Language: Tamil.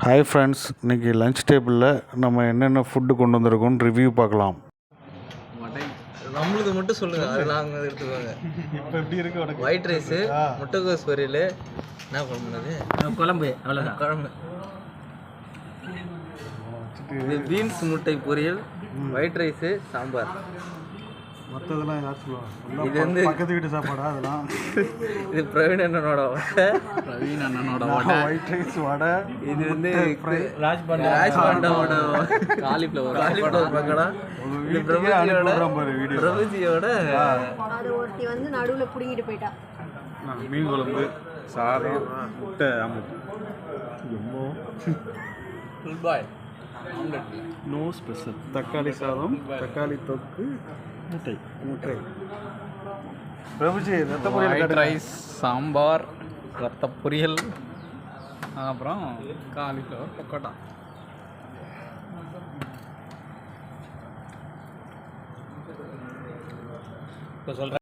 ஹாய் ஃப்ரெண்ட்ஸ், இன்றைக்கி லன்ச் டேபிளில் நம்ம என்னென்ன ஃபுட்டு கொண்டு வந்திருக்கோம்னு ரிவ்யூ பார்க்கலாம். நம்மளுக்கு மட்டும் சொல்லுங்கள், அது நாங்கள் எடுத்துக்கோங்க. இப்போ எப்படி இருக்கு உனக்கு? ஒயிட் ரைஸு, முட்டைக்கோஸ் பொரியல், என்ன குழம்புனது? குழம்பு, அவ்வளோதான் குழம்பு. இது பீன்ஸ் முட்டை பொரியல், ஒயிட் ரைஸு, சாம்பார். மற்றதெல்லாம் யார் சொல்லுவாங்க? இது வந்து பக்கத்து வீட்டு சாப்பாடா அதெல்லாம்? இது பிரவீன் அண்ணனோட வடை. ஒயிட் ரைஸ் வடை. இது வந்து ராஜ்பாண்டாவோட காலிஃப்ளவர் பக்கோடா. இது பிரபுஜியோட அது ஒருத்தி வந்து நடுவுல புடிங்கிட்டு போயிட்டா. மீன் குழம்பு, சாதம், முட்டை omelette. Full boil omelette. No special. தக்காளி சாதம், தக்காளி தொக்கு, முட்டை. பிரபுஜி ரத்த பொரியல், ஒயிட் ரைஸ், சாம்பார், ரத்த பொரியல், அப்புறம் காலிஃப்ளவர் பக்கோடா. இப்போ சொல்கிறேன்.